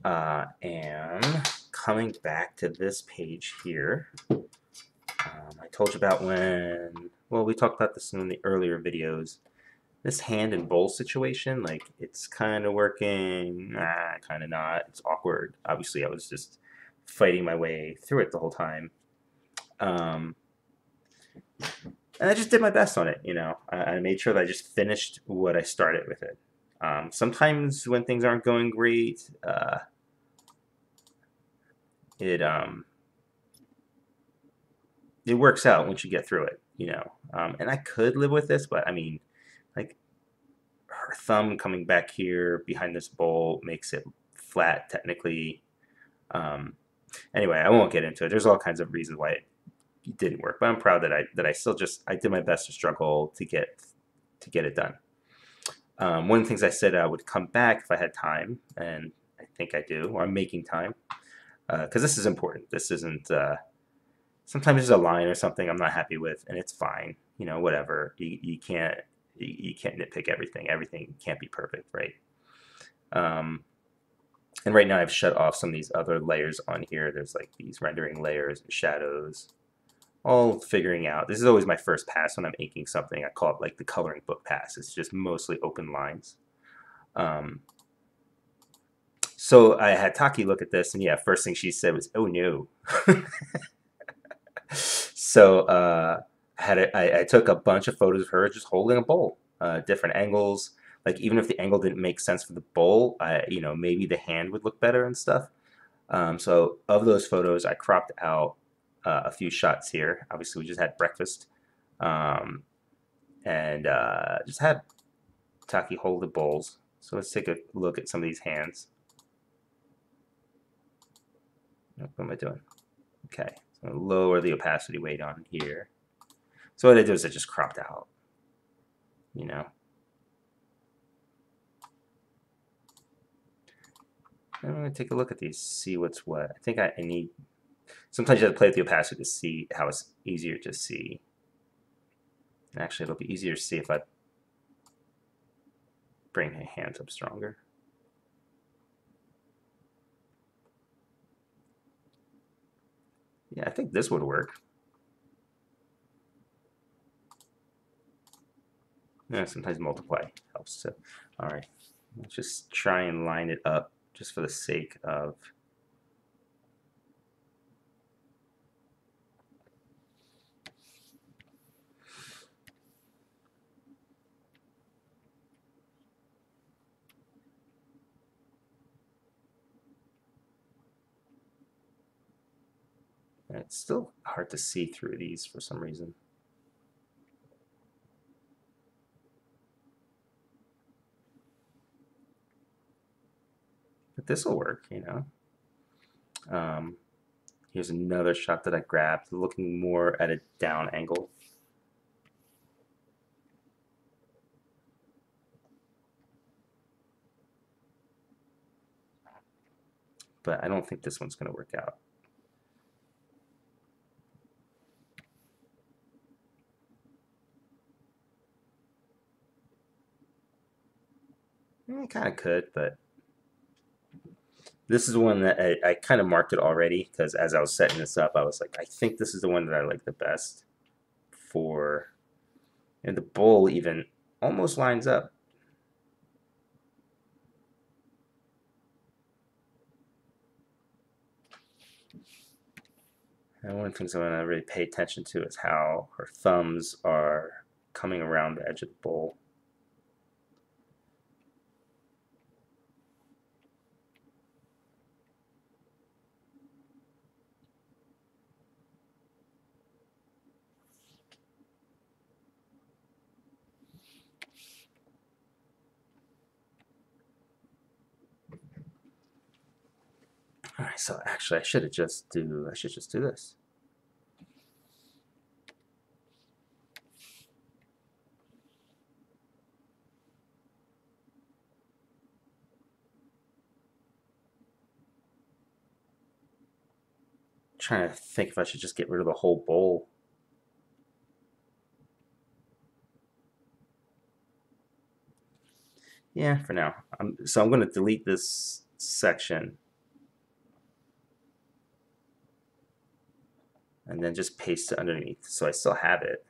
am coming back to this page here. I told you about when, well, we talked about this in the earlier videos. This hand and bowl situation, like, it's kind of working, kind of not. It's awkward. Obviously, I was just fighting my way through it the whole time. And I just did my best on it, you know. I made sure that I just finished what I started with it. Sometimes when things aren't going great, it works out once you get through it, you know. And I could live with this, but I mean, like, her thumb coming back here behind this bowl makes it flat technically. Anyway, I won't get into it. There's all kinds of reasons why it didn't work, but I'm proud that I still just I did my best to struggle to get it done. One of the things I said I would come back if I had time, and I think I do, or I'm making time, because this is important. This isn't. Sometimes there's a line or something I'm not happy with, and it's fine. You know, whatever. You can't nitpick everything. Everything can't be perfect, right? And right now I've shut off some of these other layers on here. There's like these rendering layers and shadows, all figuring out. This is always my first pass when I'm inking something. I call it like the coloring book pass. It's just mostly open lines. So I had Taki look at this, and yeah, first thing she said was, "Oh no." So I took a bunch of photos of her just holding a bowl, different angles. Like, even if the angle didn't make sense for the bowl, you know, maybe the hand would look better and stuff. So of those photos, I cropped out a few shots here. Obviously, we just had breakfast, and just had Taki hold the bowls. So let's take a look at some of these hands. What am I doing? Okay, so lower the opacity weight on here. So what I did is I just cropped out, you know. I'm going to take a look at these, see what's what. I think I need, sometimes you have to play with the opacity to see how it's easier to see. Actually, it'll be easier to see if I bring my hands up stronger. Yeah, I think this would work. Yeah, sometimes multiply helps too. All right, let's just try and line it up just for the sake of it's still hard to see through these for some reason. But this will work, you know. Here's another shot that I grabbed, looking more at a down angle. But I don't think this one's going to work out. I kind of could, but this is one that I kind of marked it already, because as I was setting this up, I was like, I think this is the one that I like the best for, and the bowl even almost lines up. And one of the things I want to really pay attention to is how her thumbs are coming around the edge of the bowl. All right, so actually I should just do this. I'm trying to think if I should just get rid of the whole bowl. Yeah, for now. So I'm going to delete this section and then just paste it underneath so I still have it.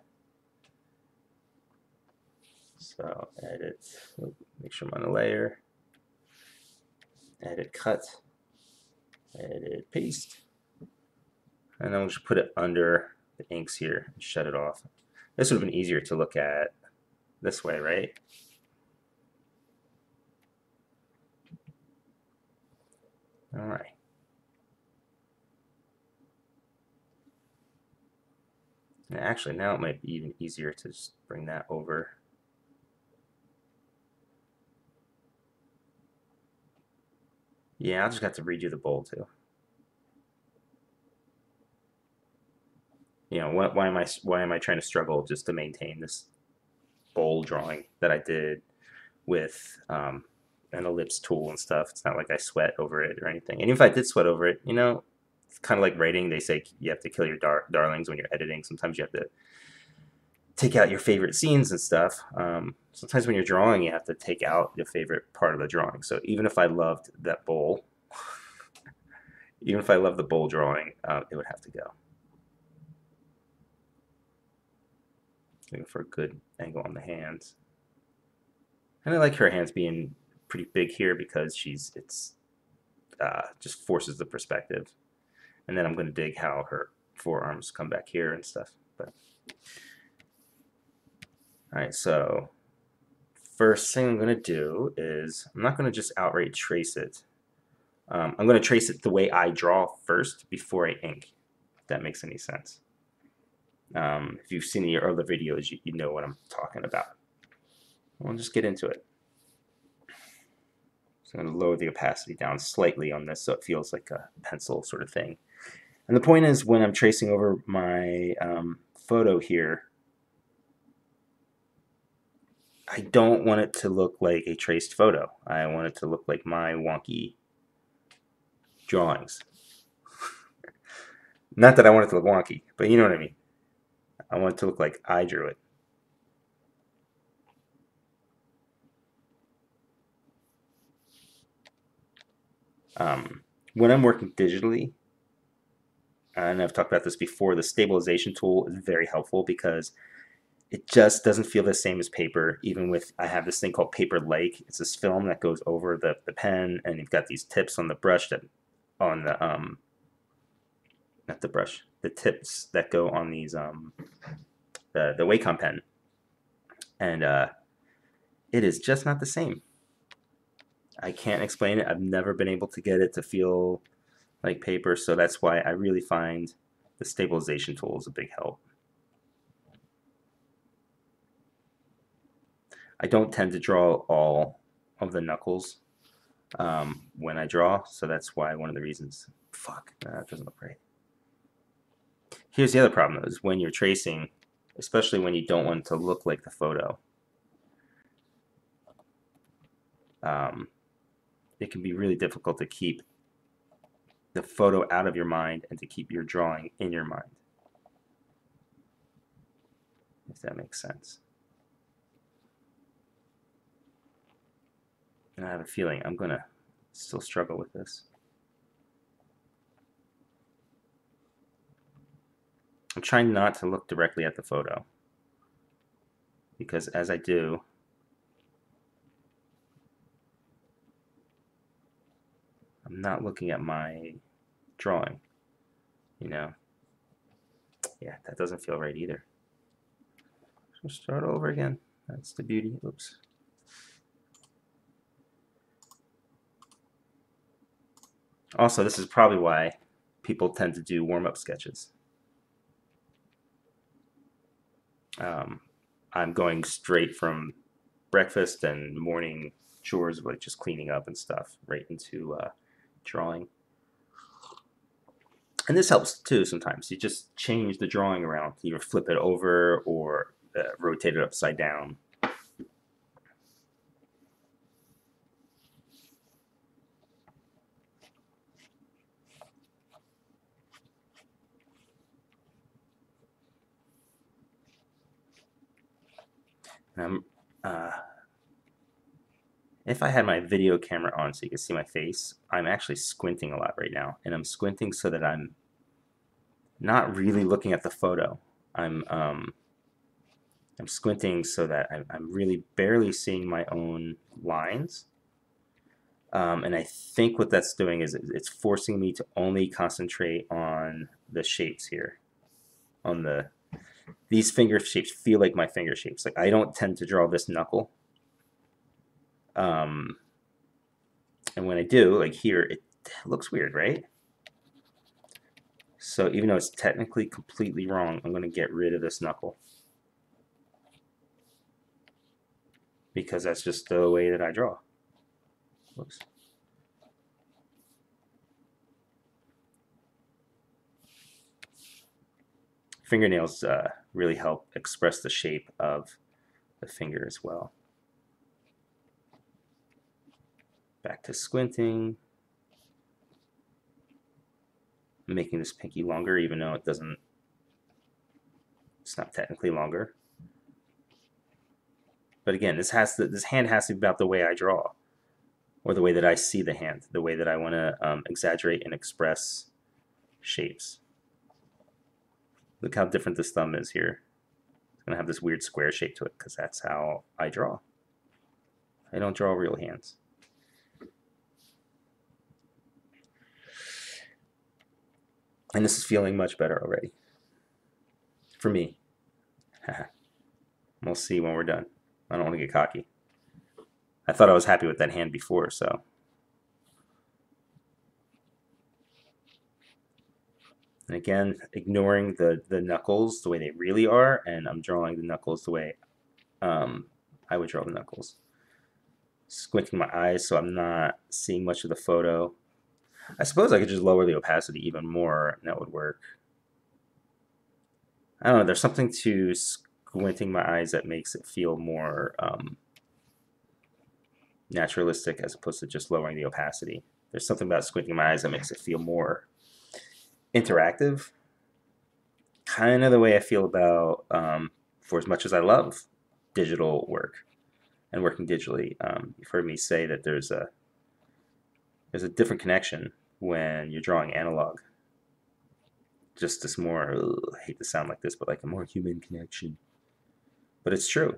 So edit, make sure I'm on a layer, edit cut, edit paste, and then we'll just put it under the inks here and shut it off. This would have been easier to look at this way, right? All right. And actually, now it might be even easier to just bring that over. Yeah, I'll just have to redo the bowl too. You know, why am I trying to struggle just to maintain this bowl drawing that I did with an ellipse tool and stuff? It's not like I sweat over it or anything. And if I did sweat over it, you know, it's kind of like writing. They say you have to kill your darlings when you're editing. Sometimes you have to take out your favorite scenes and stuff. Sometimes when you're drawing, you have to take out your favorite part of the drawing. So even if I loved that bowl, even if I love the bowl drawing, it would have to go. Looking for a good angle on the hands. And I like her hands being pretty big here because it's just forces the perspective. And then I'm going to dig how her forearms come back here and stuff. But all right, so first thing I'm going to do is I'm not going to just outright trace it. I'm going to trace it the way I draw first before I ink, if that makes any sense. If you've seen your other videos, you know what I'm talking about. We'll just get into it. So I'm going to lower the opacity down slightly on this so it feels like a pencil sort of thing. And the point is, when I'm tracing over my photo here, I don't want it to look like a traced photo. I want it to look like my wonky drawings. Not that I want it to look wonky, but you know what I mean. I want it to look like I drew it. When I'm working digitally, and I've talked about this before, the stabilization tool is very helpful because it just doesn't feel the same as paper. Even with, I have this thing called Paper Lake. It's this film that goes over the pen, and you've got these tips on the brush that, on the not the brush, the tips that go on these the Wacom pen, and it is just not the same. I can't explain it. I've never been able to get it to feel like paper, so that's why I really find the stabilization tool is a big help. I don't tend to draw all of the knuckles when I draw, so that's why one of the reasons. Fuck, that doesn't look right. Here's the other problem, is when you're tracing, especially when you don't want it to look like the photo, it can be really difficult to keep the photo out of your mind and to keep your drawing in your mind, if that makes sense. And I have a feeling I'm gonna still struggle with this. I'm trying not to look directly at the photo, because as I do, I'm not looking at my drawing, you know. Yeah, that doesn't feel right either. So start over again. That's the beauty. Oops. Also, this is probably why people tend to do warm-up sketches. I'm going straight from breakfast and morning chores, like just cleaning up and stuff, right into drawing. And this helps too sometimes. You just change the drawing around. You either flip it over or rotate it upside down. And if I had my video camera on so you can see my face, I'm actually squinting a lot right now. And I'm squinting so that I'm not really looking at the photo. I'm squinting so that I'm really barely seeing my own lines. And I think what that's doing is it's forcing me to only concentrate on the shapes here. On these finger shapes feel like my finger shapes. Like I don't tend to draw this knuckle. And when I do, like here, it looks weird, right? So even though it's technically completely wrong, I'm going to get rid of this knuckle. Because that's just the way that I draw. Whoops. Fingernails really help express the shape of the finger as well. Back to squinting. I'm making this pinky longer even though it's not technically longer. But again, this hand has to be about the way I draw, or the way that I see the hand, the way that I want to exaggerate and express shapes. Look how different this thumb is here. It's going to have this weird square shape to it because that's how I draw. I don't draw real hands. And this is feeling much better already. For me. We'll see when we're done. I don't want to get cocky. I thought I was happy with that hand before, so. And again, ignoring the knuckles the way they really are, and I'm drawing the knuckles the way I would draw the knuckles. Squinting my eyes so I'm not seeing much of the photo. I suppose I could just lower the opacity even more, and that would work. I don't know, there's something to squinting my eyes that makes it feel more naturalistic as opposed to just lowering the opacity. There's something about squinting my eyes that makes it feel more interactive. Kind of the way I feel about, for as much as I love digital work and working digitally, you've heard me say that there's a different connection when you're drawing analog. Just this more, I hate to sound like this, but like a more human connection. But it's true.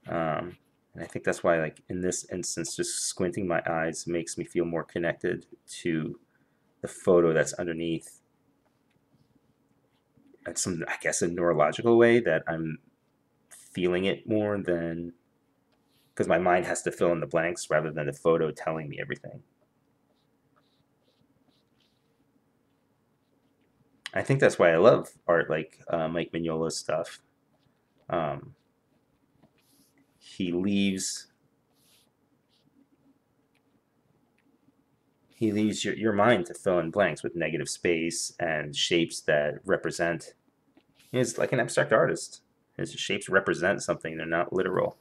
And I think that's why, like in this instance, just squinting my eyes makes me feel more connected to the photo that's underneath. And some, I guess, a neurological way that I'm feeling it more than, because my mind has to fill in the blanks rather than the photo telling me everything. I think that's why I love art like Mike Mignola's stuff. He leaves your mind to fill in blanks with negative space and shapes that represent. He's like an abstract artist. His shapes represent something; they're not literal.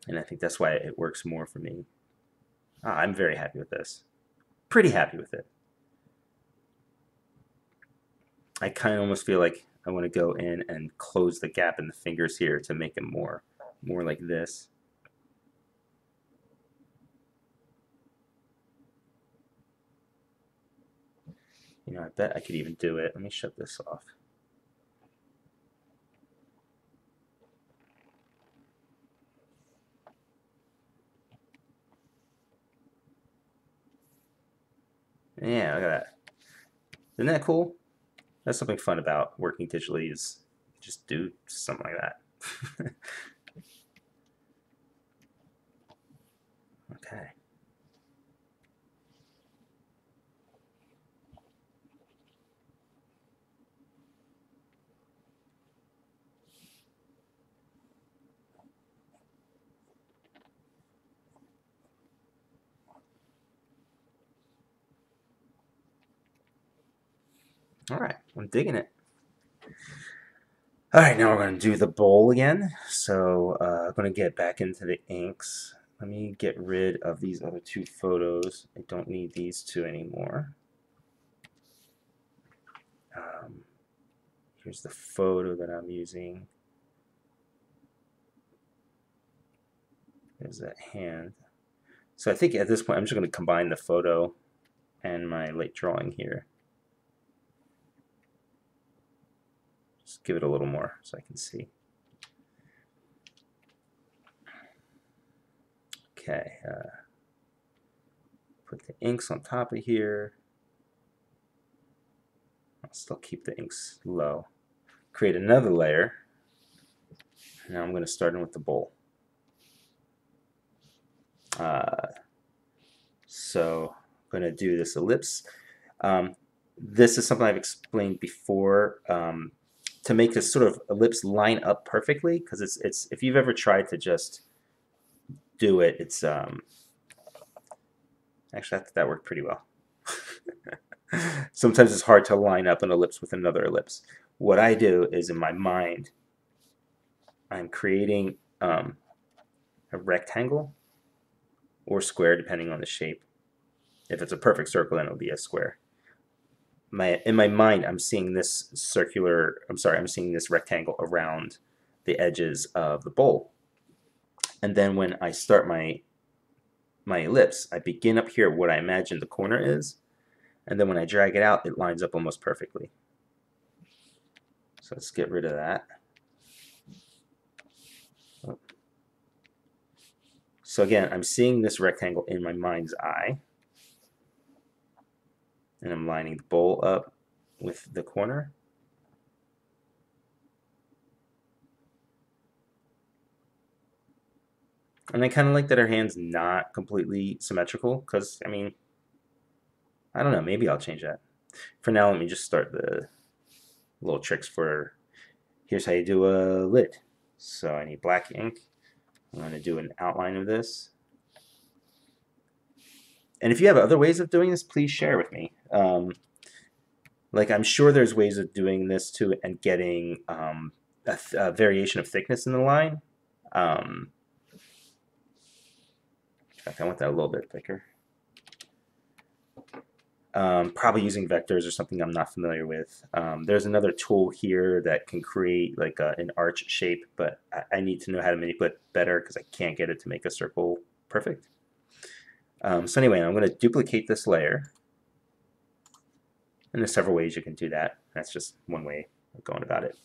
And I think that's why it works more for me. I'm very happy with this. Pretty happy with it. I kind of almost feel like I want to go in and close the gap in the fingers here to make it more like this. You know, I bet I could even do it. Let me shut this off. Yeah, look at that. Isn't that cool? That's something fun about working digitally, is just do something like that. Okay. All right, I'm digging it. All right, now we're going to do the bowl again. So I'm going to get back into the inks. Let me get rid of these other two photos. I don't need these two anymore. Here's the photo that I'm using. There's that hand. So I think at this point I'm just going to combine the photo and my light drawing here. Just give it a little more so I can see. Okay, put the inks on top of here. I'll still keep the inks low. Create another layer. Now I'm going to start in with the bowl. So I'm going to do this ellipse. This is something I've explained before. To make this sort of ellipse line up perfectly, because it's if you've ever tried to just do it, it's actually that worked pretty well. Sometimes it's hard to line up an ellipse with another ellipse. What I do is in my mind, I'm creating a rectangle or square depending on the shape. If it's a perfect circle, then it'll be a square. In my mind, I'm seeing this I'm seeing this rectangle around the edges of the bowl. And then when I start my ellipse, I begin up here at what I imagine the corner is, and then when I drag it out, it lines up almost perfectly. So let's get rid of that. So again, I'm seeing this rectangle in my mind's eye, and I'm lining the bowl up with the corner. And I kind of like that her hand's not completely symmetrical, because, I mean, I don't know, maybe I'll change that. For now, let me just start the little tricks for, here's how you do a lid. So I need black ink. I'm going to do an outline of this. And if you have other ways of doing this, please share with me. Like, I'm sure there's ways of doing this too and getting a variation of thickness in the line. In fact, I want that a little bit thicker. Probably using vectors or something I'm not familiar with. There's another tool here that can create like an arch shape, but I need to know how to manipulate better because I can't get it to make a circle perfect. So anyway, I'm going to duplicate this layer. And there's several ways you can do that. That's just one way of going about it.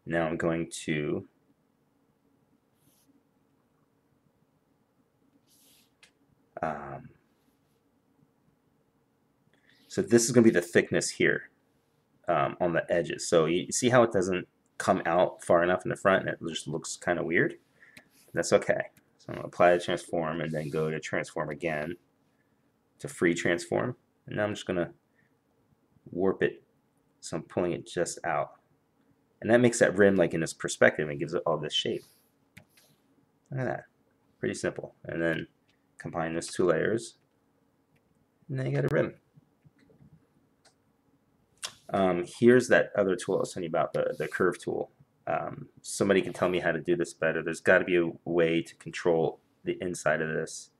Now I'm going to so this is going to be the thickness here on the edges. So you see how it doesn't come out far enough in the front and it just looks kind of weird? That's okay. So I'm going to apply the transform and then go to transform again to free transform. And now I'm just going to warp it so I'm pulling it just out. And that makes that rim like in this perspective and gives it all this shape. Look at that. Pretty simple. And then combine those two layers and then you got a rim. Here's that other tool I was telling you about, the curve tool. Somebody can tell me how to do this better. There's got to be a way to control the inside of this.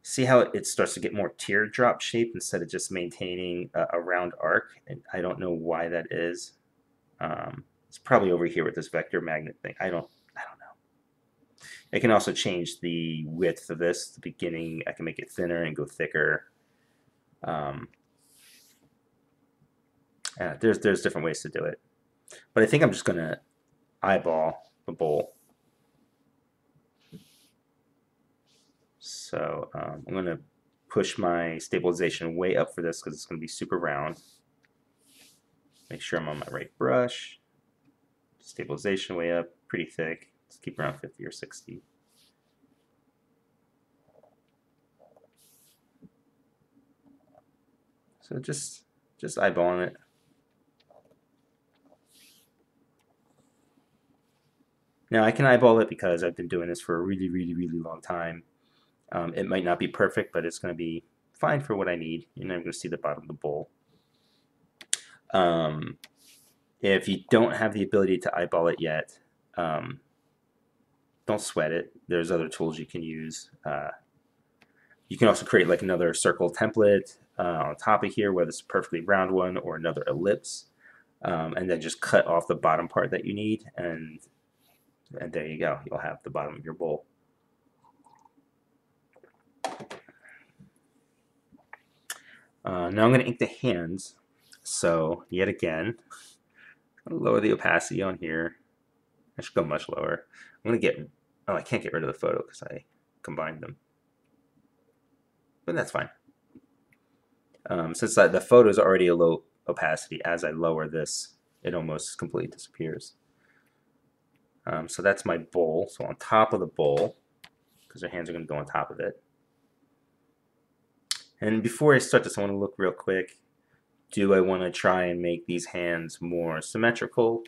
See how it starts to get more teardrop shape instead of just maintaining a round arc? And I don't know why that is. It's probably over here with this vector magnet thing. I don't know. I can also change the width of this. The beginning, I can make it thinner and go thicker. There's different ways to do it. But I think I'm just going to eyeball the bowl. So I'm going to push my stabilization way up for this because it's going to be super round. Make sure I'm on my right brush. Stabilization way up, pretty thick. Let's keep around 50 or 60. So just eyeballing it. Now I can eyeball it because I've been doing this for a really, really, really long time. It might not be perfect, but it's going to be fine for what I need. And I'm going to see the bottom of the bowl. If you don't have the ability to eyeball it yet, don't sweat it. There's other tools you can use. You can also create like another circle template on top of here, whether it's a perfectly round one or another ellipse, and then just cut off the bottom part that you need, and there you go. You'll have the bottom of your bowl. Now I'm going to ink the hands. So yet again, I'll lower the opacity on here. I should go much lower. I'm going to get, oh, I can't get rid of the photo because I combined them. But that's fine. Since the photo is already a low opacity, as I lower this, it almost completely disappears. So that's my bowl. So on top of the bowl, because our hands are going to go on top of it. And before I start this, I want to look real quick. Do I want to try and make these hands more symmetrical?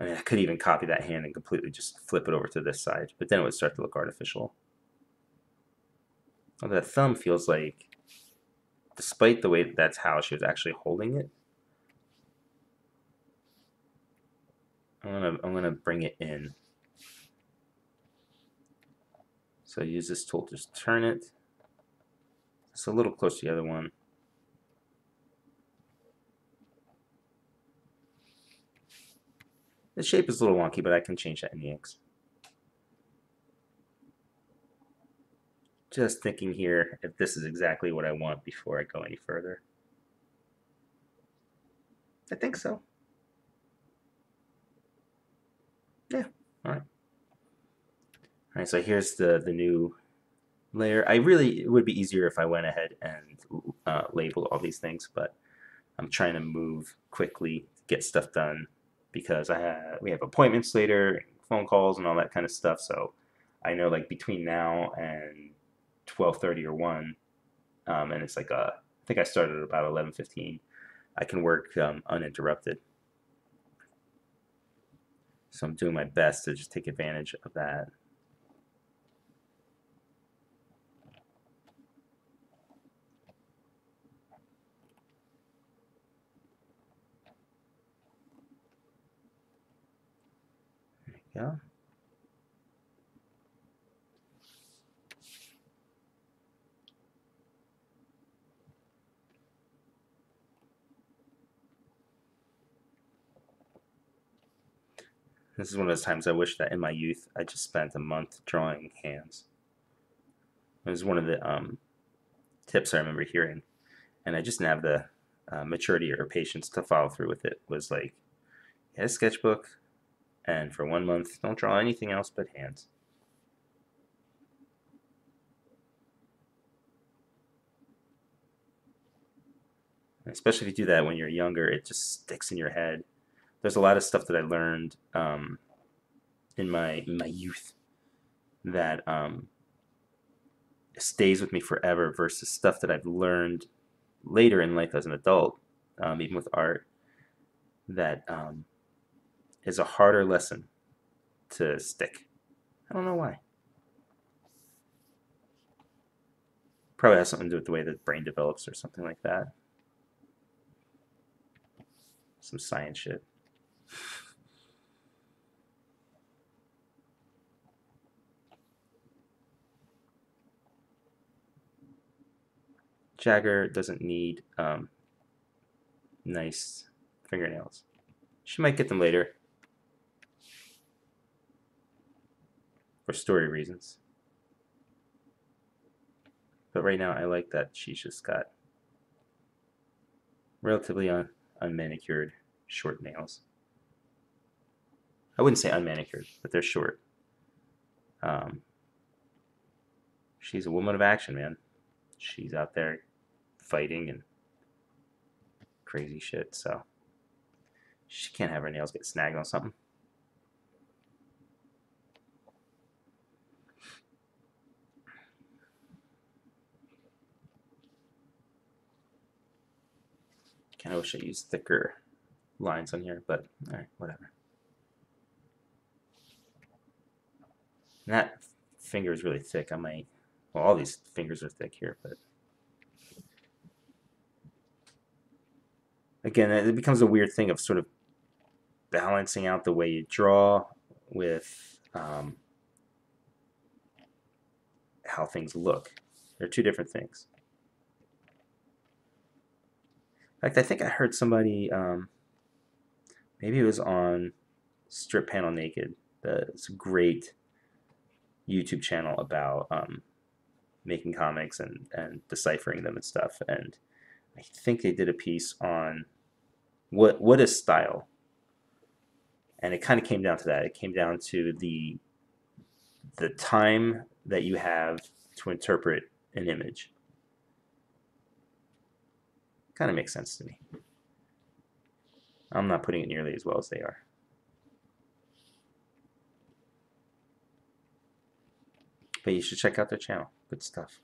I mean, I could even copy that hand and completely just flip it over to this side, but then it would start to look artificial. Well, that thumb feels like, despite the way that's how she was actually holding it, I'm gonna bring it in. So use this tool to just turn it. It's a little close to the other one. The shape is a little wonky, but I can change that in the inks. Just thinking here if this is exactly what I want before I go any further. I think so. Yeah, all right. All right, so here's the new layer. It would be easier if I went ahead and labeled all these things, but I'm trying to move quickly to get stuff done because we have appointments later, phone calls and all that kind of stuff. So I know like between now and 12:30 or 1, and it's like I think I started at about 11:15. I can work uninterrupted. So I'm doing my best to just take advantage of that. There you go. This is one of those times I wish that in my youth I just spent a month drawing hands. It was one of the tips I remember hearing, and I just didn't have the maturity or patience to follow through with it. Was like, get a sketchbook, and for 1 month, don't draw anything else but hands. And especially if you do that when you're younger, it just sticks in your head. There's a lot of stuff that I learned in my youth that stays with me forever versus stuff that I've learned later in life as an adult, even with art, that is a harder lesson to stick. I don't know why. Probably has something to do with the way the brain develops or something like that. Some science shit. Jagger doesn't need nice fingernails. She might get them later for story reasons. But right now I like that she's just got relatively unmanicured short nails. I wouldn't say unmanicured, but they're short. She's a woman of action, man. She's out there fighting and crazy shit, so she can't have her nails get snagged on something. Kind of wish I used thicker lines on here, but alright, whatever. And that finger is really thick. Well, all these fingers are thick here, but again, it becomes a weird thing of sort of balancing out the way you draw with how things look. They're two different things. In fact, I think I heard somebody, maybe it was on Strip Panel Naked. It's a great YouTube channel about making comics and deciphering them and stuff. And I think they did a piece on what is style, and it kind of came down to that. It came down to the time that you have to interpret an image. Kind of makes sense to me. I'm not putting it nearly as well as they are. But you should check out their channel. Good stuff.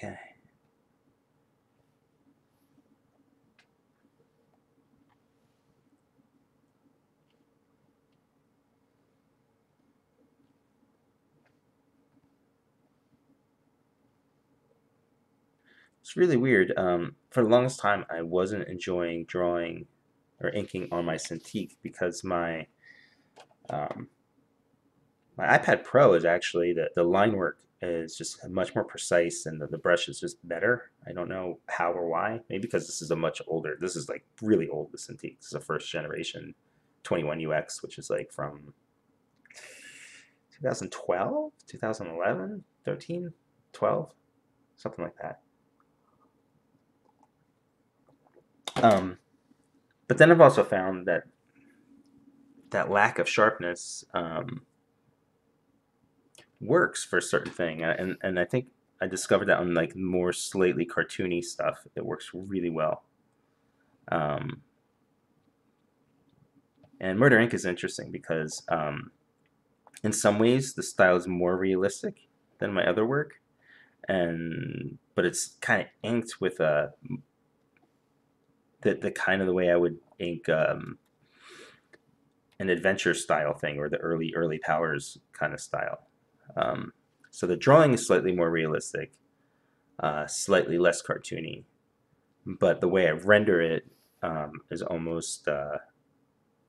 Okay. It's really weird. For the longest time, I wasn't enjoying drawing or inking on my Cintiq because um, my iPad Pro is actually the line work is just much more precise and the brush is just better. I don't know how or why. Maybe because this is a much older. This is like really old. The Cintiq. This is a first generation 21 UX, which is like from 2012, 2011, 13, 12, something like that. But then I've also found that that lack of sharpness works for a certain thing, and I think I discovered that on like more slightly cartoony stuff, it works really well. Um, and Murder Inc. is interesting because in some ways the style is more realistic than my other work, and but it's kind of inked with the kind of the way I would ink an adventure style thing or the early Powers kind of style. So the drawing is slightly more realistic, slightly less cartoony, but the way I render it is almost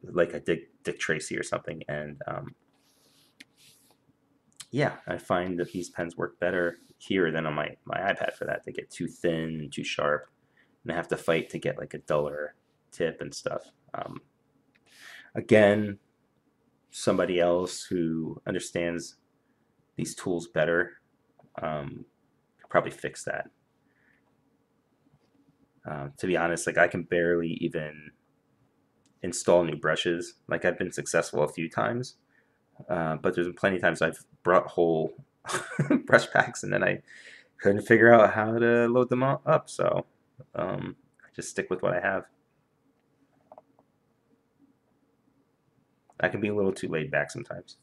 like a Dick Tracy or something. And yeah, I find that these pens work better here than on my iPad for that. They get too thin, too sharp, and I have to fight to get like a duller tip and stuff. Again, somebody else who understands these tools better could probably fix that. To be honest, like I can barely even install new brushes. Like I've been successful a few times, but there's been plenty of times I've brought whole brush packs and then I couldn't figure out how to load them all up. So I just stick with what I have. I can be a little too laid back sometimes.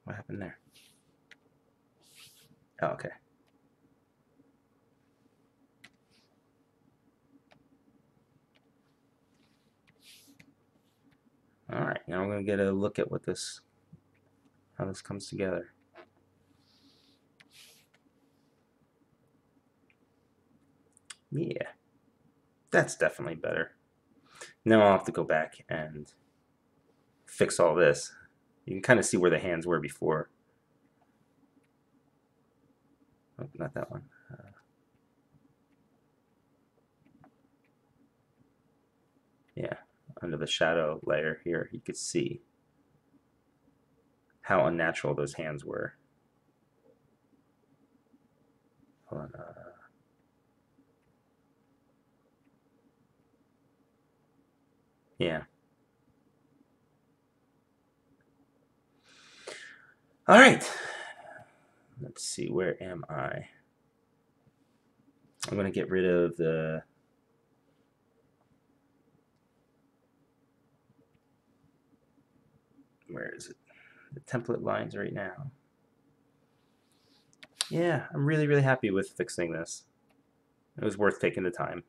What happened there? Oh, okay. All right, now we're gonna get a look at how this comes together. Yeah, that's definitely better. Now I'll have to go back and fix all this. You can kind of see where the hands were before. Oh, not that one. Yeah, under the shadow layer here, you could see how unnatural those hands were. Hold on. Yeah. All right. Let's see. Where am I? I'm going to get rid of the where is it? The template lines right now. Yeah, I'm really, really happy with fixing this. It was worth taking the time.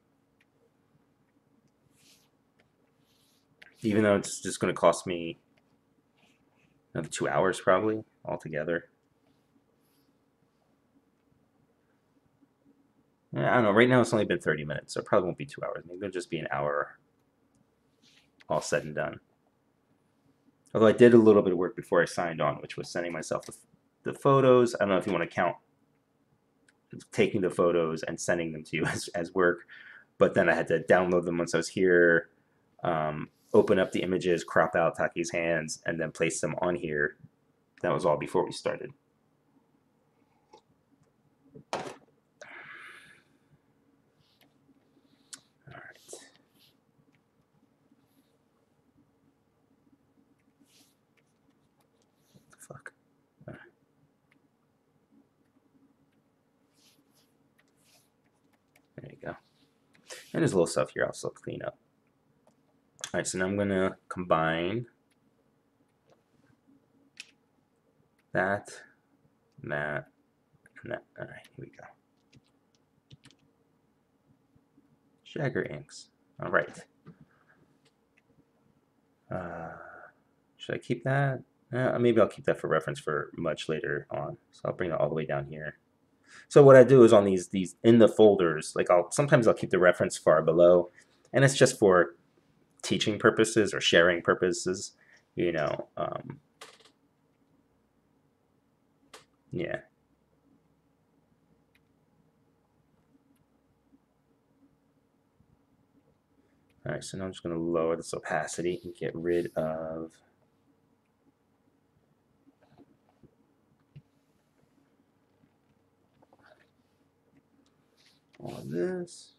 Even though it's just going to cost me another 2 hours probably altogether. I don't know. Right now it's only been 30 minutes, so it probably won't be 2 hours. Maybe it'll just be an hour all said and done. Although I did a little bit of work before I signed on, which was sending myself the photos. I don't know if you want to count taking the photos and sending them to you as work, but then I had to download them once I was here, open up the images, crop out Taki's hands, and then place them on here. That was all before we started. Fuck. There you go. And there's a little stuff here I'll still clean up. All right, so now I'm going to combine that, and that. All right, here we go. Jagger inks. All right. Should I keep that? Maybe I'll keep that for reference for much later on. So I'll bring that all the way down here. So what I do is on these in the folders, like sometimes I'll keep the reference far below, and it's just for teaching purposes or sharing purposes, you know. Yeah. All right, so now I'm just going to lower this opacity and get rid of all of this.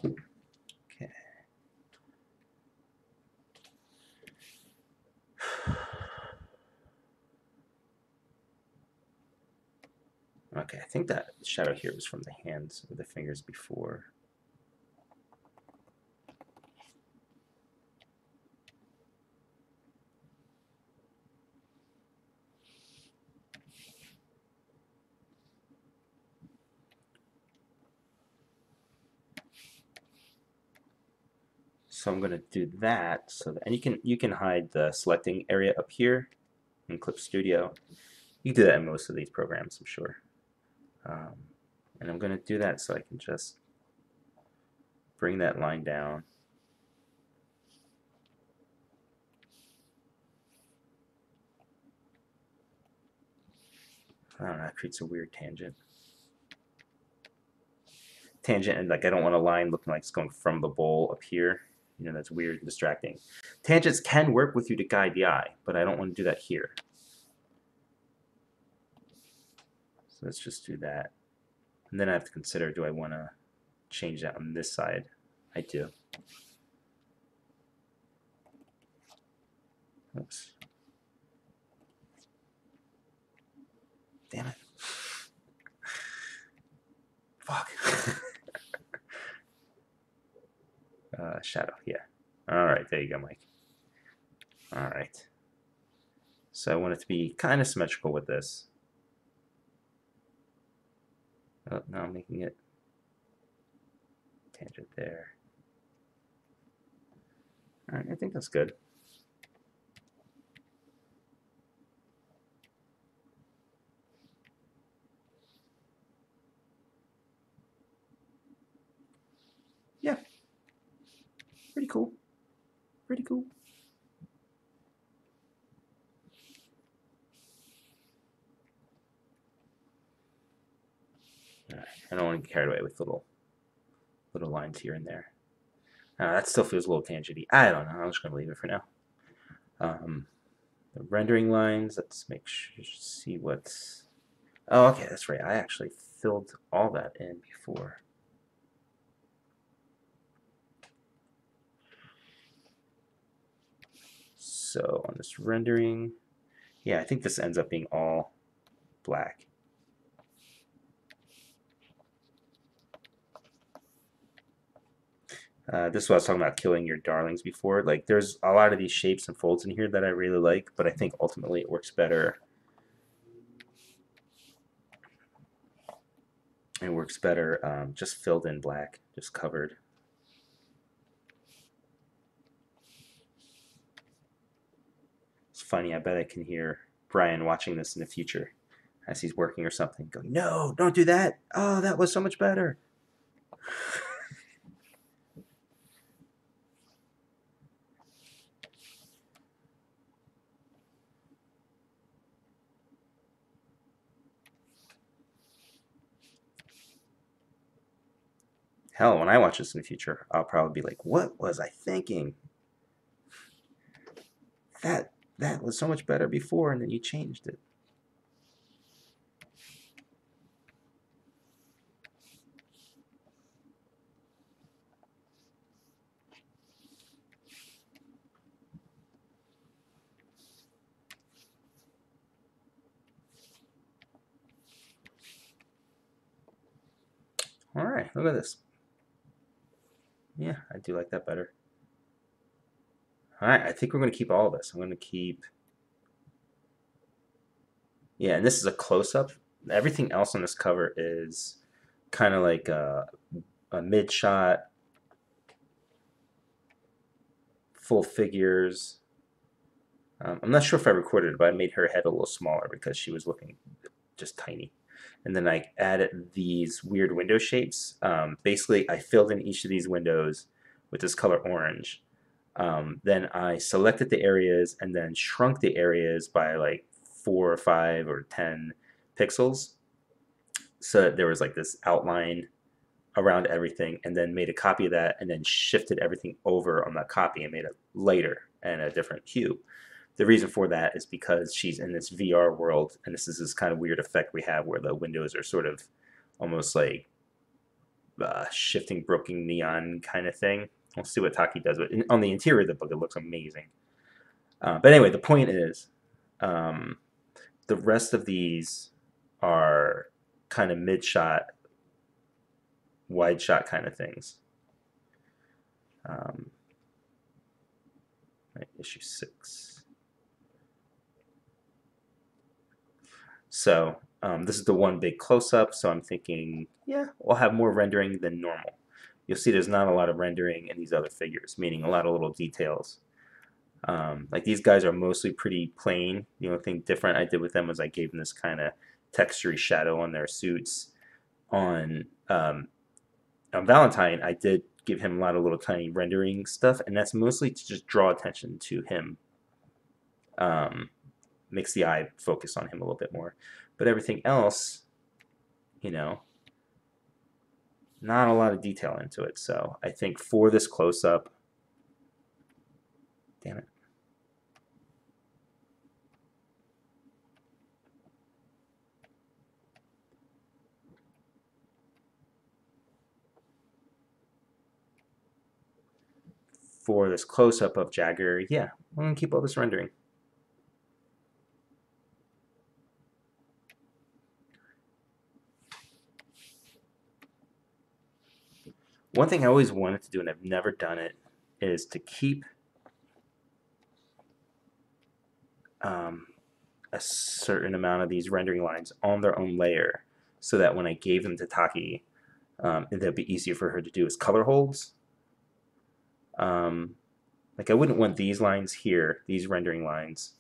Okay. Okay, I think that shadow here was from the hands or the fingers before. So I'm going to do that so that, and you can hide the selecting area up here in Clip Studio. You can do that in most of these programs, I'm sure. And I'm going to do that so I can just bring that line down. I don't know, that creates a weird tangent. And like I don't want a line looking like it's going from the bowl up here. You know, that's weird and distracting. Tangents can work with you to guide the eye, but I don't want to do that here. So let's just do that. And then I have to consider, do I want to change that on this side? I do. Oops. Damn it. Fuck. Shadow, yeah. All right, there you go, Mike. All right. So I want it to be kind of symmetrical with this. Oh, now I'm making it tangent there. All right, I think that's good. Yeah. Pretty cool. Pretty cool. All right. I don't want to get carried away with little lines here and there. That still feels a little tangenty. I don't know. I'm just going to leave it for now. The rendering lines, let's make sure, see what's Oh, okay, that's right. I actually filled all that in before. So on this rendering, yeah, I think this ends up being all black. This is what I was talking about killing your darlings before. Like, there's a lot of these shapes and folds in here that I really like, but I think ultimately it works better. It works better just filled in black, just covered. It's funny. I bet I can hear Brian watching this in the future as he's working or something, going, "No, don't do that. Oh, that was so much better." Hell, when I watch this in the future, I'll probably be like, "What was I thinking? That was so much better before, and then you changed it." All right, look at this. Yeah, I do like that better. All right, I think we're going to keep all of this. I'm going to keep. Yeah, and this is a close up. Everything else on this cover is kind of like a mid shot, full figures. I'm not sure if I recorded it, but I made her head a little smaller because she was looking just tiny. And then I added these weird window shapes. Basically, I filled in each of these windows with this color orange. Then I selected the areas and then shrunk the areas by like 4 or 5 or 10 pixels so that there was like this outline around everything, and then made a copy of that and then shifted everything over on that copy and made it lighter and a different hue. The reason for that is because she's in this VR world, and this is this kind of weird effect we have where the windows are sort of almost like shifting broken neon kind of thing. We'll see what Taki does, but on the interior of the book, it looks amazing. But anyway, the point is, um, the rest of these are kind of mid shot, wide shot kind of things. Um, right, issue 6. So this is the one big close-up, so I'm thinking, yeah, we'll have more rendering than normal. You'll see there's not a lot of rendering in these other figures, meaning a lot of little details. Like these guys are mostly pretty plain. The only thing different I did with them was I gave them this kind of textury shadow on their suits. On Valentine, I did give him a lot of little tiny rendering stuff, and that's mostly to just draw attention to him. Makes the eye focus on him a little bit more. But everything else, you know, not a lot of detail into it. So I think for this close up, damn it. For this close up of Jagger, yeah, I'm gonna keep all this rendering. One thing I always wanted to do, and I've never done it, is to keep a certain amount of these rendering lines on their own layer, so that when I gave them to Taki, it'd be easier for her to do as color holds. Like I wouldn't want these lines here, these rendering lines,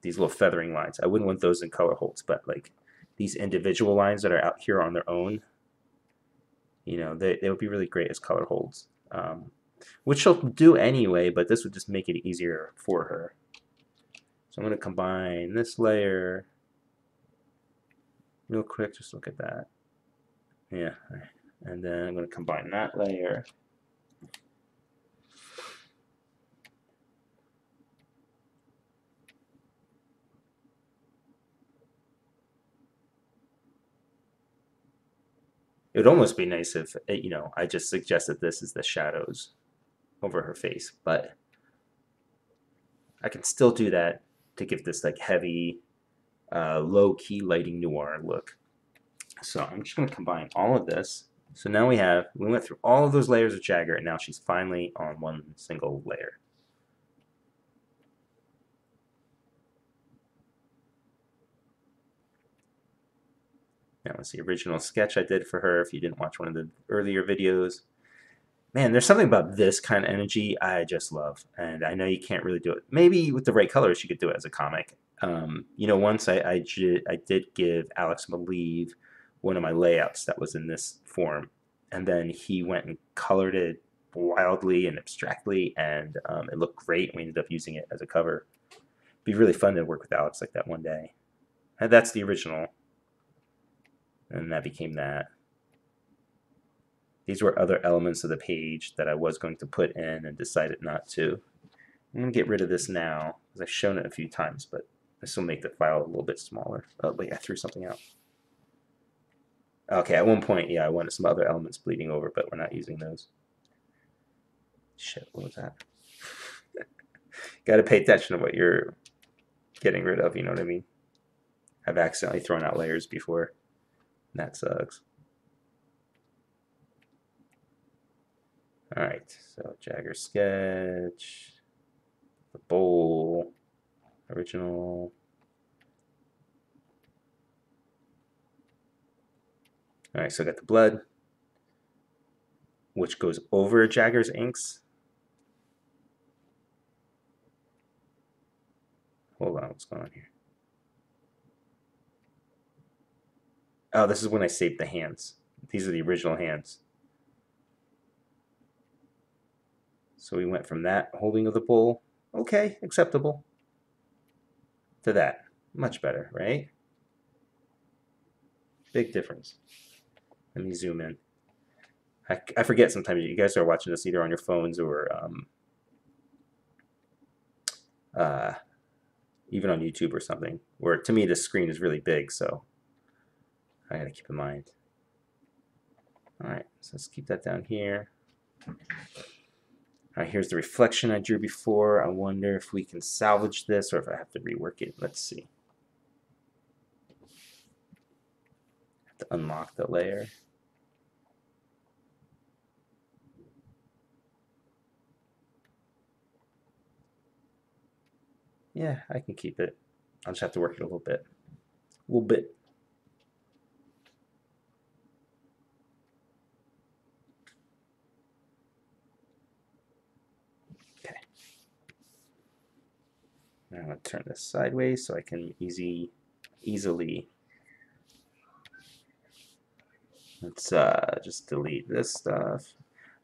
these little feathering lines. I wouldn't want those in color holds, but like these individual lines that are out here on their own, they would be really great as color holds, which she'll do anyway, but this would just make it easier for her. So I'm going to combine this layer real quick. Just look at that. Yeah. And then I'm going to combine that layer. It would almost be nice if, you know, I just suggested this as the shadows over her face, but I can still do that to give this like heavy, low-key lighting noir look. So I'm just going to combine all of this. So now we went through all of those layers of Jagger, and now she's finally on one single layer. That was the original sketch I did for her if you didn't watch one of the earlier videos. Man, there's something about this kind of energy I just love, and I know you can't really do it. Maybe with the right colors you could do it as a comic. You know, once I did give Alex Maleev one of my layouts that was in this form, and then he went and colored it wildly and abstractly, and it looked great. We ended up using it as a cover. It'd be really fun to work with Alex like that one day. And that's the original, and that became that. These were other elements of the page that I was going to put in and decided not to. I'm going to get rid of this now because I've shown it a few times, but this will make the file a little bit smaller. Oh, wait, I threw something out. Okay, at one point, yeah, I wanted some other elements bleeding over, but we're not using those. Shit, what was that? Got to pay attention to what you're getting rid of, you know what I mean? I've accidentally thrown out layers before. That sucks. Alright, so Jagger sketch, the bowl, original. Alright, so I got the blood, which goes over Jagger's inks. Hold on, what's going on here? Oh, this is when I saved the hands. These are the original hands. So we went from that holding of the bowl, okay, acceptable, to that. Much better, right? Big difference. Let me zoom in. I forget sometimes you guys are watching this either on your phones or even on YouTube or something, where to me the screen is really big, so I gotta keep in mind. Alright, so let's keep that down here. Alright, here's the reflection I drew before. I wonder if we can salvage this or if I have to rework it. Let's see. Have to unlock the layer. Yeah, I can keep it. I'll just have to work it a little bit. A little bit. Okay. Now I'm going to turn this sideways so I can easily. Let's just delete this stuff.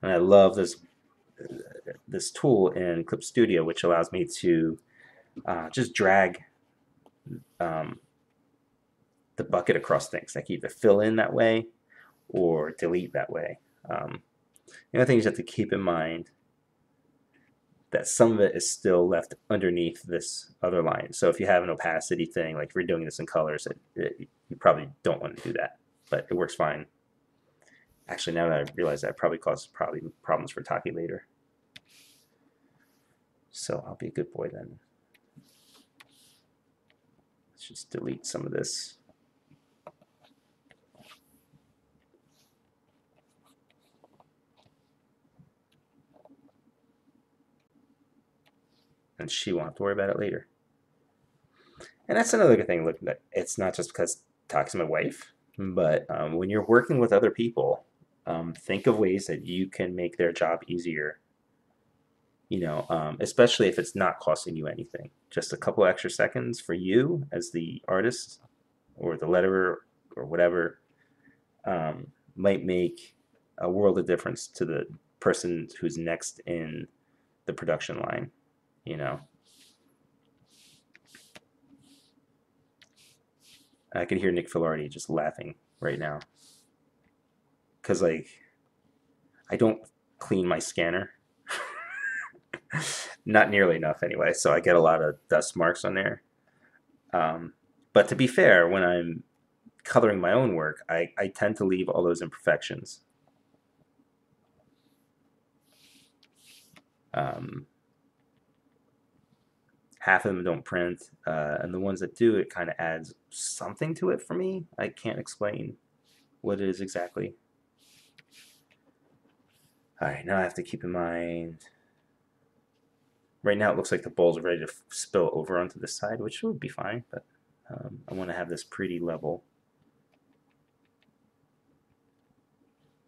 And I love this tool in Clip Studio, which allows me to just drag the bucket across things. I can either fill in that way or delete that way. The other thing you have to keep in mind that some of it is still left underneath this other line. So if you have an opacity thing, like if you're doing this in colors, you probably don't want to do that, but it works fine. Actually, now that I realize that, probably causes problems for Taki later. So I'll be a good boy then. Let's just delete some of this. And she won't have to worry about it later. And that's another good thing. Look, it's not just because Taki's my wife, but when you're working with other people, think of ways that you can make their job easier. You know, especially if it's not costing you anything. Just a couple extra seconds for you as the artist or the letterer or whatever might make a world of difference to the person who's next in the production line, you know. I can hear Nick Filardi just laughing right now because, like, I don't clean my scanner. Not nearly enough anyway, so I get a lot of dust marks on there. But to be fair, when I'm coloring my own work, I tend to leave all those imperfections. Half of them don't print, and the ones that do, it kind of adds something to it for me. I can't explain what it is exactly. All right, now I have to keep in mind. Right now it looks like the bowl's ready to spill over onto the side, which would be fine, but I want to have this pretty level.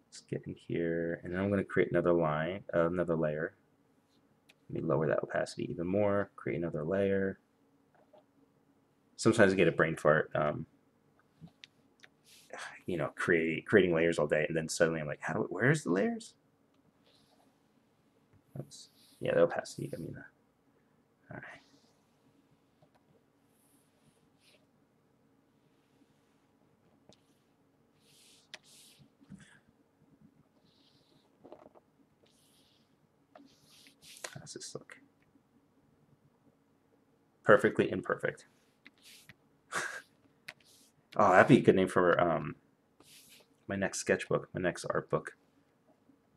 Let's get in here, and then I'm going to create another line, another layer. Let me lower that opacity even more, create another layer. Sometimes I get a brain fart, you know, creating layers all day, and then suddenly I'm like, where's the layers? Oops. Yeah, the opacity, I mean, all right. How does this look? Perfectly imperfect. Oh, that'd be a good name for my next sketchbook, my next art book.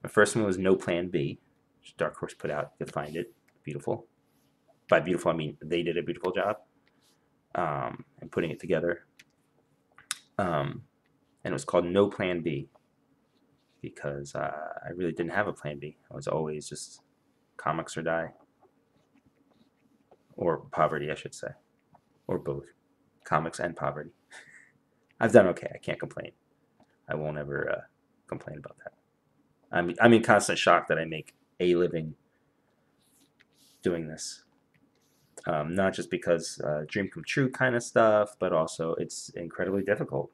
My first one was No Plan B, which Dark Horse put out. You can find it. Beautiful. By beautiful, I mean they did a beautiful job in putting it together. And it was called No Plan B because I really didn't have a plan B. I was always just comics or die. Or poverty, I should say. Or both. Comics and poverty. I've done okay. I can't complain. I won't ever complain about that. I'm in constant shock that I make a living doing this. Not just because dream come true kind of stuff, but also it's incredibly difficult.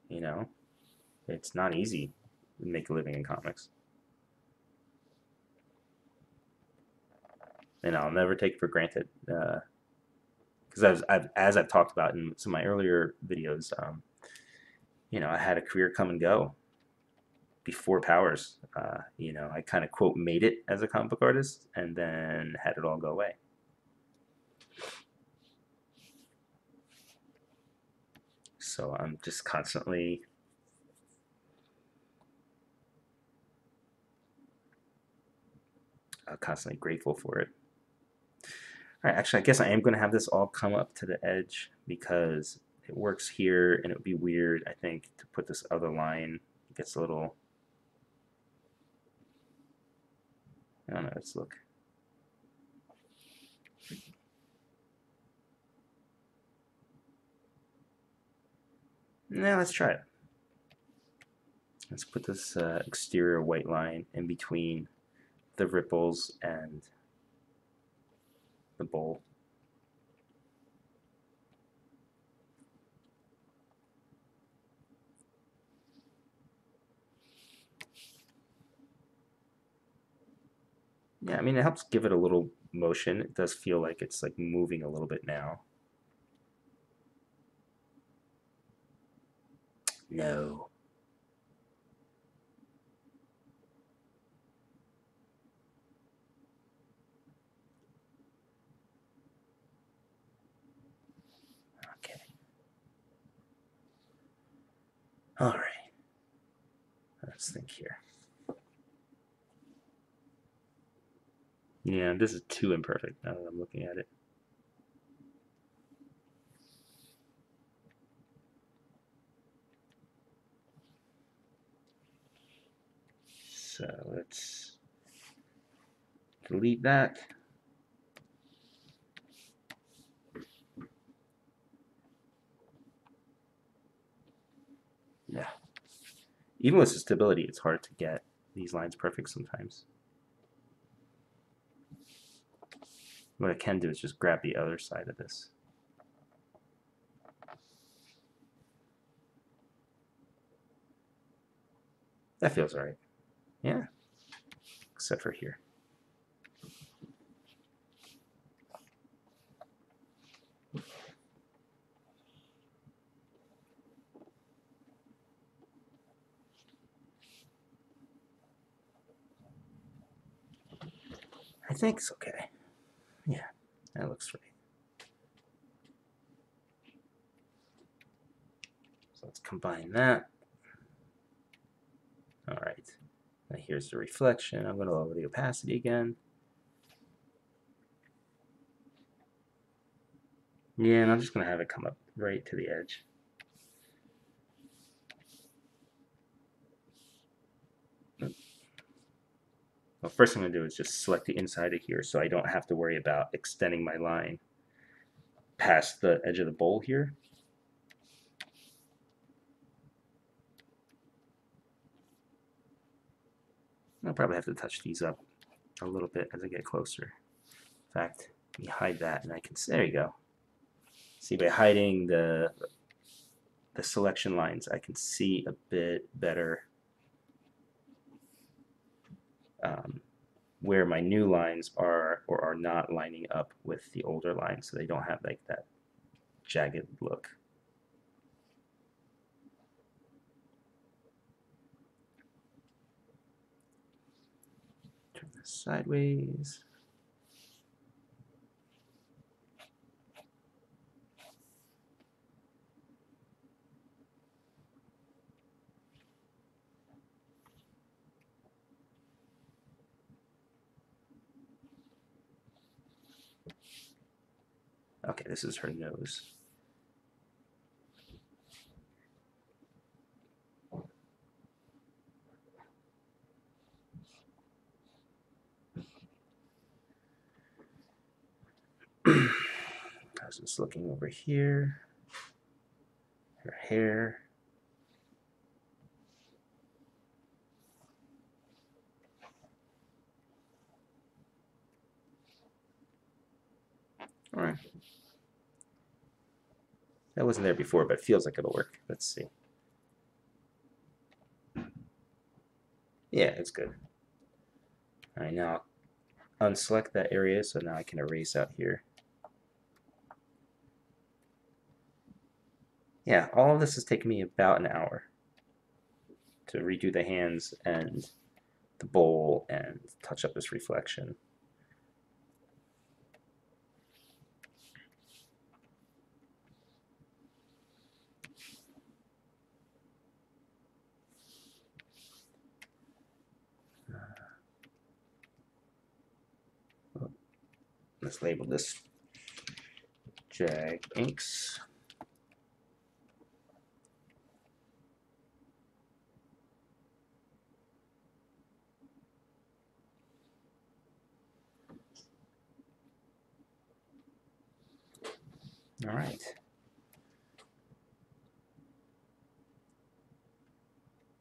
You know, it's not easy to make a living in comics. And I'll never take it for granted. Because as I've talked about in some of my earlier videos, you know, I had a career come and go before Powers. You know, I kind of quote made it as a comic book artist, and then had it all go away. So I'm just constantly grateful for it. All right, actually, I guess I am going to have this all come up to the edge because it works here, and it would be weird, I think, to put this other line. It gets a little, I don't know, let's look. Now let's try it. Let's put this exterior white line in between the ripples and the bowl. Yeah, I mean, it helps give it a little motion. It does feel like it's like moving a little bit now. No. Okay. All right. Let's think here. Yeah, this is too imperfect now that I'm looking at it. So let's delete that. Yeah. Even with the stability, it's hard to get these lines perfect sometimes. What I can do is just grab the other side of this. That feels all right. Yeah. Except for here. I think it's okay. Yeah, that looks right. combine that. All right. Now here's the reflection. I'm going to lower the opacity again. Yeah, and I'm just going to have it come up right to the edge. Well, first thing I'm going to do is just select the inside of here so I don't have to worry about extending my line past the edge of the bowl here. I'll probably have to touch these up a little bit as I get closer. In fact, let me hide that and I can, there you go. See, by hiding the selection lines, I can see a bit better where my new lines are or are not lining up with the older lines, so they don't have like that jagged look. Turn this sideways. Okay, this is her nose. I was just looking over here. Her hair. All right. That wasn't there before, but it feels like it'll work. Let's see. Yeah, it's good. All right, now I'll unselect that area, so now I can erase out here. Yeah, all of this has taken me about an hour to redo the hands and the bowl and touch up this reflection. Let's label this Jag Inks. All right.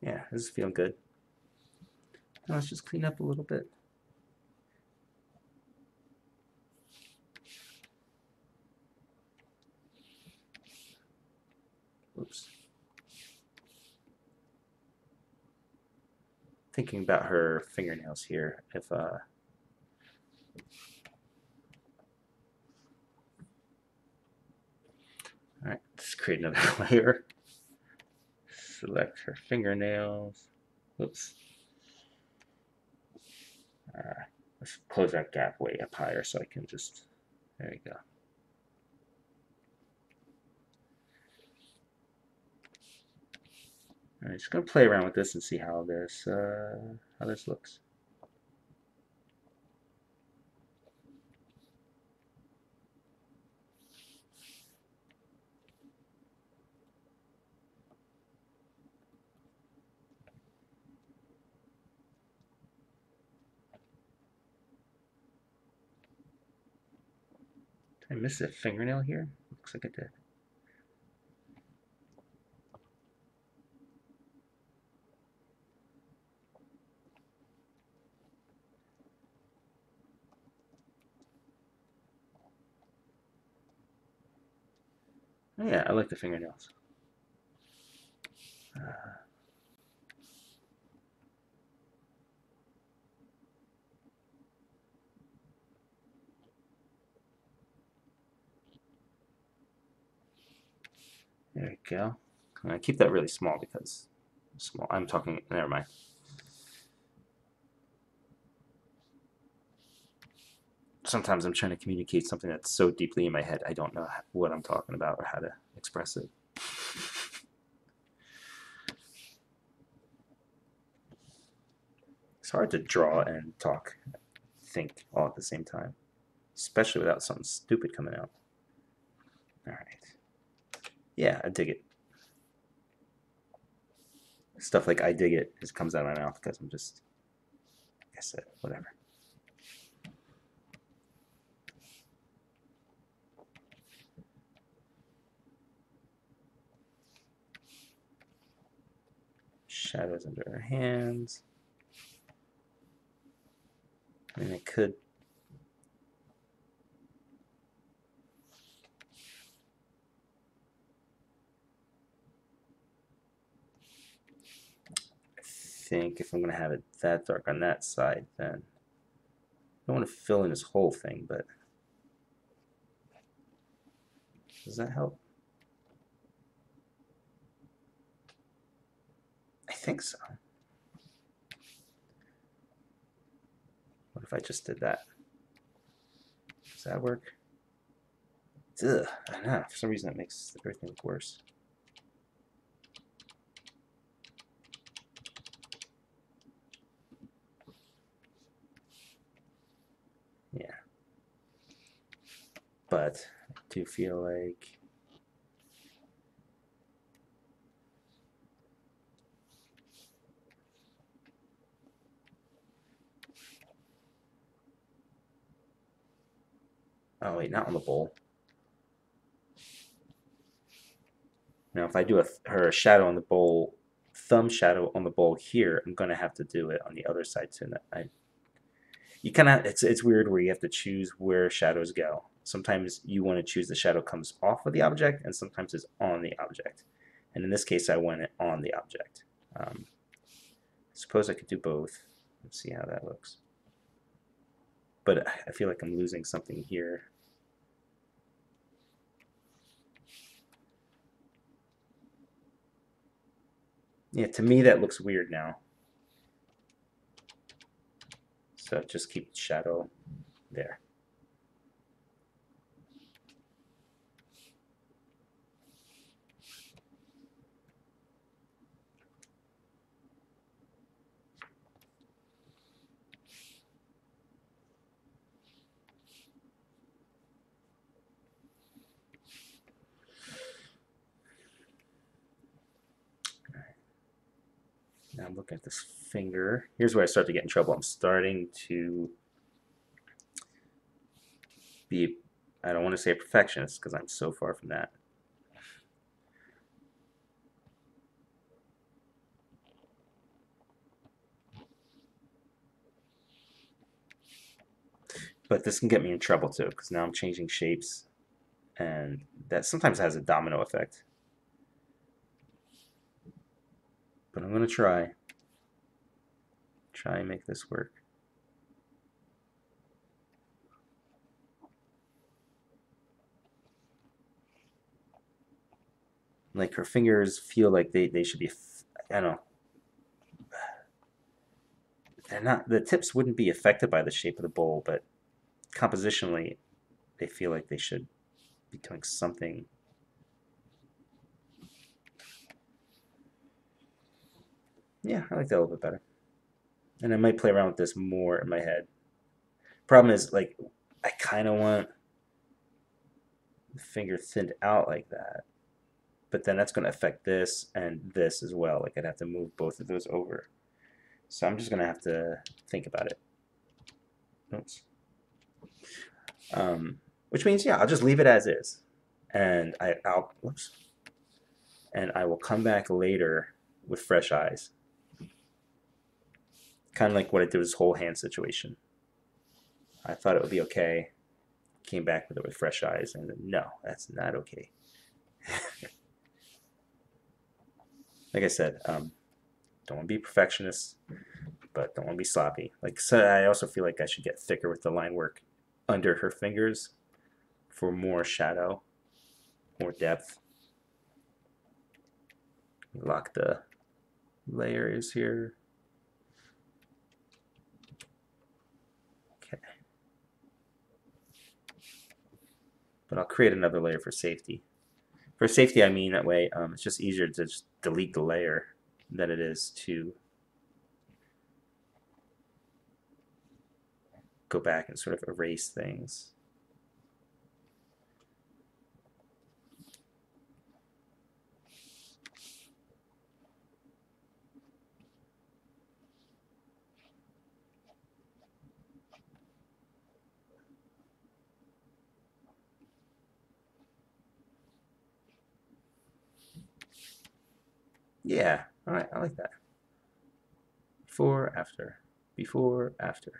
Yeah, this is feeling good. Now let's just clean up a little bit. Oops. Thinking about her fingernails here. If all right, let's create another layer. Select her fingernails. Oops. Let's close that gap way up higher so I can just, there you go. All right, just gonna play around with this and see how this looks. Did I miss a fingernail here? Looks like I did. Oh yeah, I like the fingernails. There we go. I'm gonna keep that really small because small. I'm talking. Never mind. Sometimes I'm trying to communicate something that's so deeply in my head I don't know what I'm talking about or how to express it. hard to draw and talk, think all at the same time, especially without something stupid coming out. All right. Yeah, I dig it. Stuff like I dig it just comes out of my mouth because I'm just, like I said, whatever. Shadows under our hands. I mean, I could. I think if I'm going to have it that dark on that side, then I don't want to fill in this whole thing, but does that help? I think so. What if I just did that? Does that work? Ugh, I don't know. For some reason, that makes everything look worse. Yeah. But I do feel like oh wait, not on the bowl. Now if I do her shadow on the bowl, thumb shadow on the bowl here, I'm gonna have to do it on the other side too. You kind of it's weird where you have to choose where shadows go. Sometimes you want to choose the shadow comes off of the object, and sometimes it's on the object. And in this case, I want it on the object. I suppose I could do both. Let's see how that looks. But I feel like I'm losing something here. Yeah, to me that looks weird now. So just keep the shadow there. Now I'm looking at this finger. Here's where I start to get in trouble. I'm starting to be, I don't want to say a perfectionist because I'm so far from that. But this can get me in trouble too because now I'm changing shapes and that sometimes has a domino effect. But I'm going to try and make this work. Like her fingers feel like they should be, I don't know. They're not, the tips wouldn't be affected by the shape of the bowl, but compositionally, they feel like they should be doing something. Yeah, I like that a little bit better. And I might play around with this more in my head. Problem is, like, I kind of want the finger thinned out like that. But then that's going to affect this and this as well. Like, I'd have to move both of those over. So I'm just going to have to think about it. Oops. Which means, yeah, I'll just leave it as is. And whoops. And I will come back later with fresh eyes. Kind of like what I did with this whole hand situation. I thought it would be okay. Came back with it with fresh eyes, and no, that's not okay. Like I said, don't want to be perfectionist, but don't want to be sloppy. Like, so I also feel like I should get thicker with the line work under her fingers for more shadow, more depth. Lock the layers here. Okay. But I'll create another layer for safety. For safety, I mean that way it's just easier to just delete the layer than it is to go back and sort of erase things. Yeah, all right, I like that. Before, after, before, after.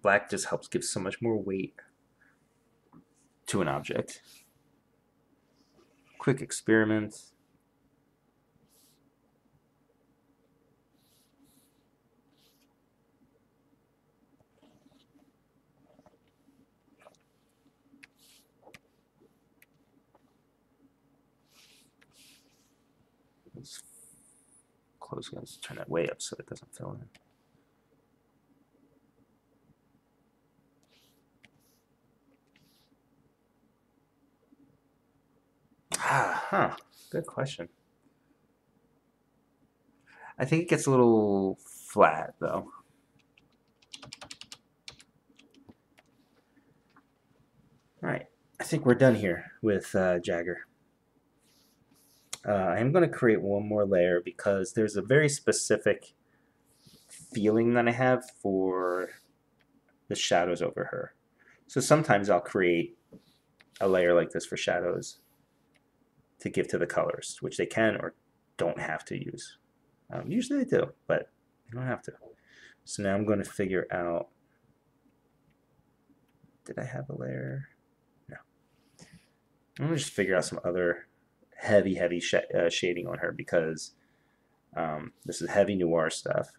Black just helps give so much more weight to an object. Quick experiment. Let's close. Let's turn that way up so it doesn't fill in. Good question. I think it gets a little flat though. All right, I think we're done here with Jagger. I'm going to create one more layer because there's a very specific feeling that I have for the shadows over her. So sometimes I'll create a layer like this for shadows to give to the colors, which they can or don't have to use. Usually they do, but you don't have to. So now I'm going to figure out, did I have a layer? No. I'm going to just figure out some other heavy shading on her because this is heavy noir stuff.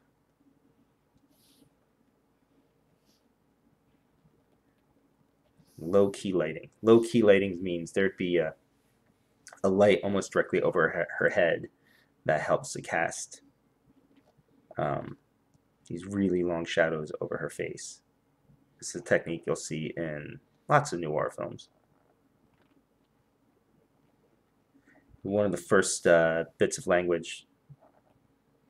Low-key lighting. Low-key lighting means there'd be a light almost directly over her head that helps to cast these really long shadows over her face. This is a technique you'll see in lots of noir films. One of the first bits of language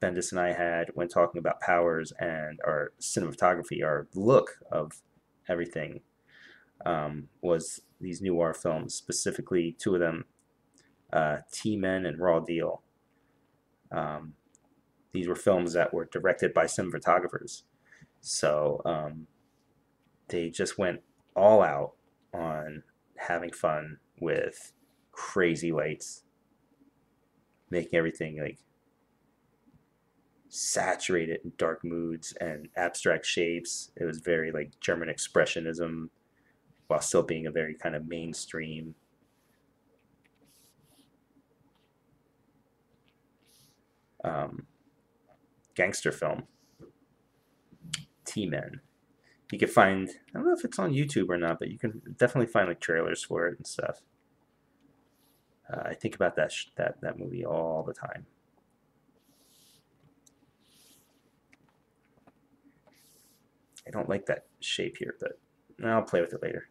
Bendis and I had when talking about powers and our cinematography, our look of everything, was these noir films, specifically two of them, T-Men and Raw Deal. These were films that were directed by cinematographers. So they just went all out on having fun with crazy lights, making everything like saturated in dark moods and abstract shapes. It was very like German expressionism while still being a very kind of mainstream gangster film. T-Men. You can find, I don't know if it's on YouTube or not, but you can definitely find like trailers for it and stuff. I think about that movie all the time. I don't like that shape here, but I'll play with it later.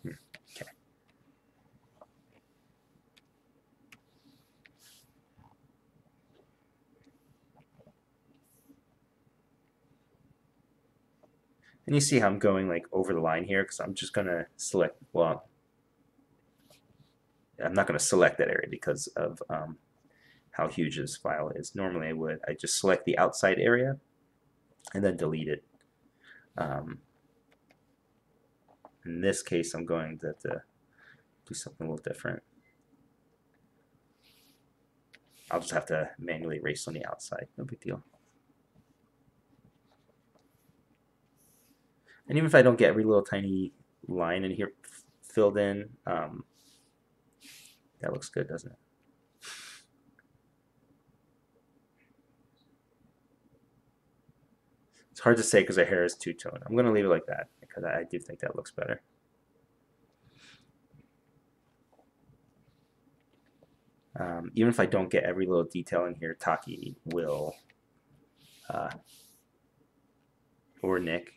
Okay. And you see how I'm going like over the line here because I'm just going to select, well, I'm not going to select that area because of how huge this file is. Normally I just select the outside area and then delete it. In this case, I'm going to do something a little different. I'll just have to manually erase on the outside. No big deal. And even if I don't get every little tiny line in here filled in, that looks good, doesn't it? It's hard to say because her hair is two-tone. I'm going to leave it like that because I do think that looks better. Even if I don't get every little detail in here, Taki will, or Nick,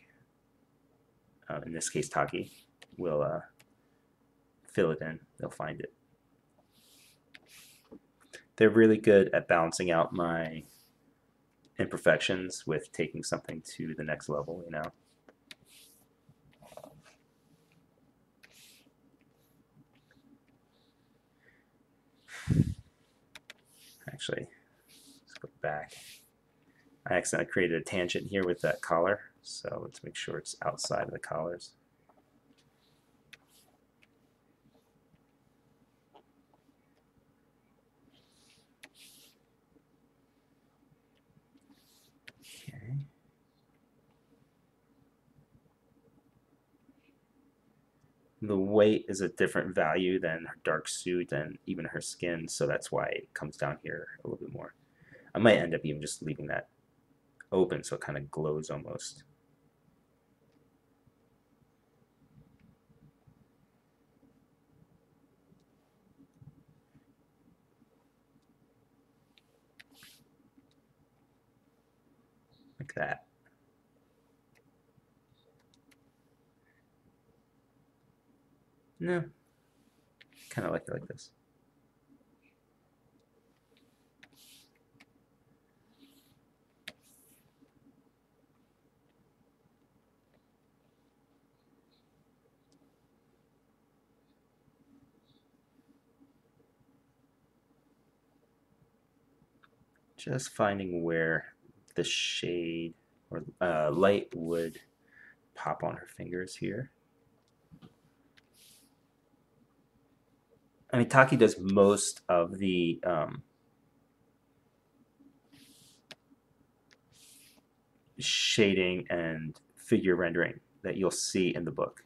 in this case Taki, will fill it in. They'll find it. They're really good at balancing out my imperfections with taking something to the next level, you know. Actually, let's go back. I accidentally created a tangent here with that collar, so let's make sure it's outside of the collars. Okay. The weight is a different value than her dark suit and even her skin, so that's why it comes down here a little bit more. I might end up even just leaving that open so it kind of glows almost. Like that. No, kind of like it like this. Just finding where the shade or light would pop on her fingers here. I mean, Taki does most of the shading and figure rendering that you'll see in the book.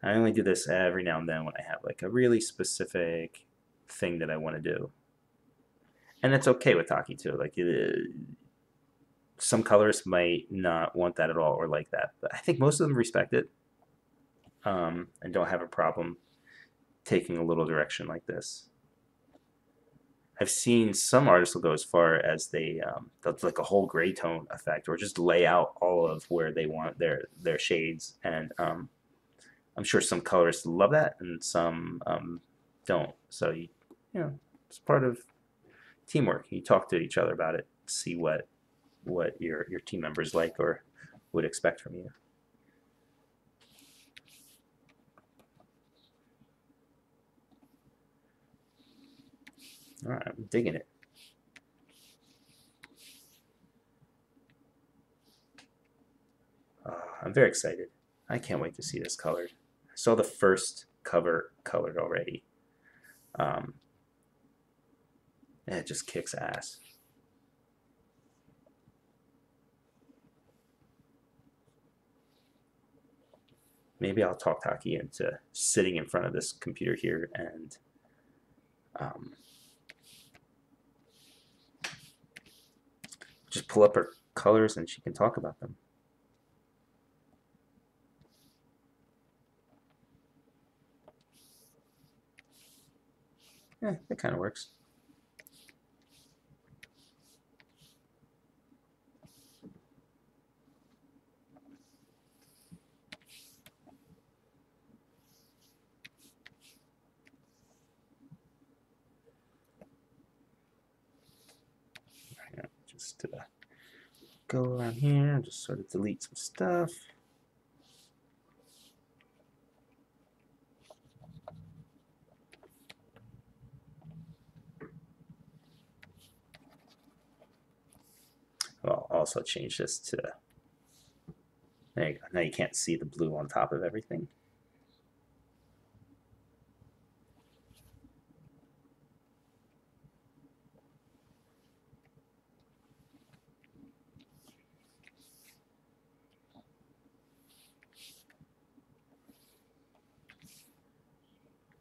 I only do this every now and then when I have like a really specific thing that I want to do. And it's okay with Taki too. Like some colors might not want that at all or like that, but I think most of them respect it and don't have a problem taking a little direction like this. I've seen some artists will go as far as they'll do like a whole gray tone effect, or just lay out all of where they want their shades. And I'm sure some colorists love that, and some don't. So you know, it's part of teamwork. You talk to each other about it, see what your team members like or would expect from you. All right, I'm digging it. I'm very excited. I can't wait to see this colored. I saw the first cover colored already. And it just kicks ass. Maybe I'll talk Taki into sitting in front of this computer here and just pull up her colors and she can talk about them. Yeah, that kind of works. Just go around here and just sort of delete some stuff. I'll also change this to, there you go. Now you can't see the blue on top of everything.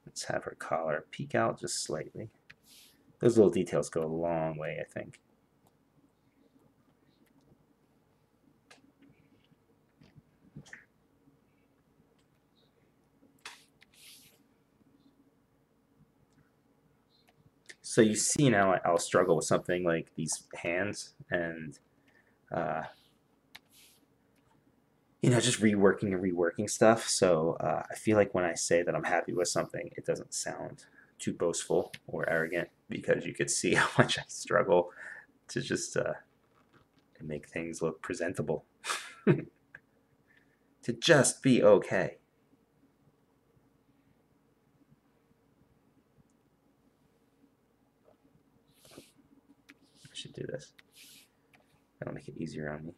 Let's have her collar peek out just slightly. Those little details go a long way, I think. So you see now I'll struggle with something like these hands and uh, just reworking and reworking stuff. So I feel like when I say that I'm happy with something, it doesn't sound too boastful or arrogant because you could see how much I struggle to just make things look presentable, to just be okay. I should do this. That'll make it easier on me.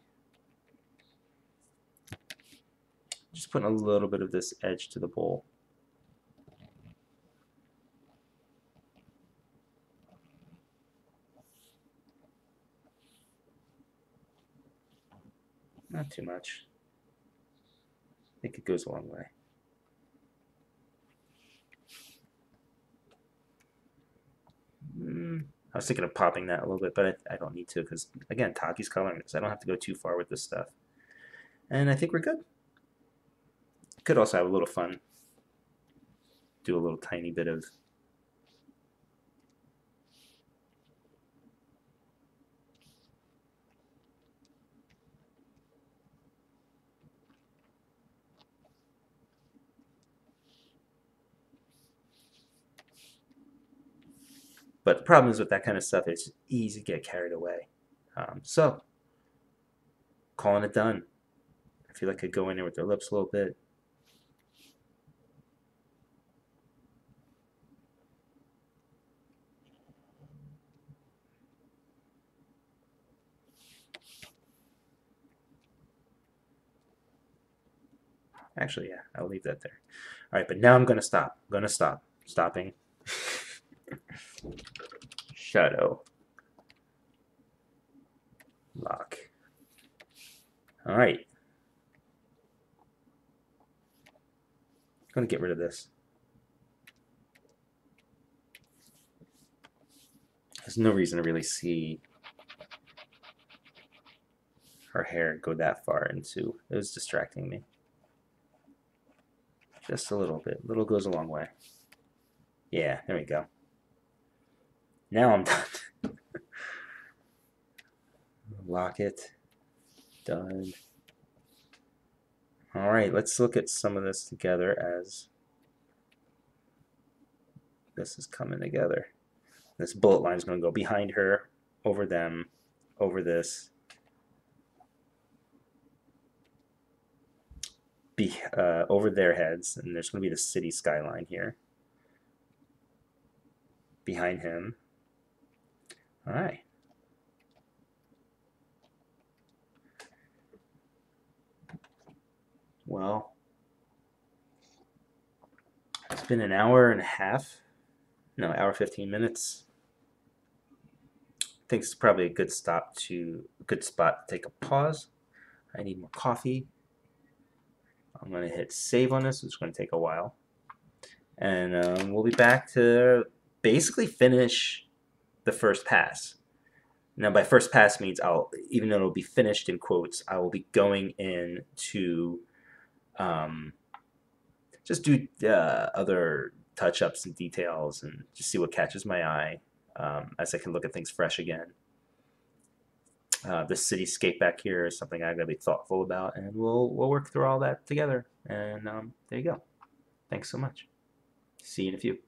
Just putting a little bit of this edge to the bowl. Not too much. I think it goes a long way. I was thinking of popping that a little bit, but I don't need to because, again, Taki's coloring this. I don't have to go too far with this stuff. And I think we're good. Could also have a little fun. Do a little tiny bit of but the problem is with that kind of stuff, it's easy to get carried away. So, calling it done. I feel like I could go in there with their lips a little bit. Actually, yeah, I'll leave that there. All right, but now I'm going to stop. I'm going to stop. Stopping. Shadow. Lock. All right. I'm going to get rid of this. There's no reason to really see her hair go that far into. It was distracting me. Just a little bit. Little goes a long way. Yeah, there we go. Now I'm done. Lock it. Done. All right, let's look at some of this together as this is coming together. This bullet line is going to go behind her, over them, over this, over their heads, and there's going to be the city skyline here behind him. All right. Well, it's been an hour and a half. No, hour 15 minutes. I think it's probably a good spot to take a pause. I need more coffee. I'm going to hit save on this. It's going to take a while. And we'll be back to basically finish the first pass. Now, by first pass means even though it'll be finished in quotes, I will be going in to just do other touch-ups and details and just see what catches my eye as I can look at things fresh again. The cityscape back here is something I'm going to be thoughtful about, and we'll work through all that together. And there you go. Thanks so much. See you in a few.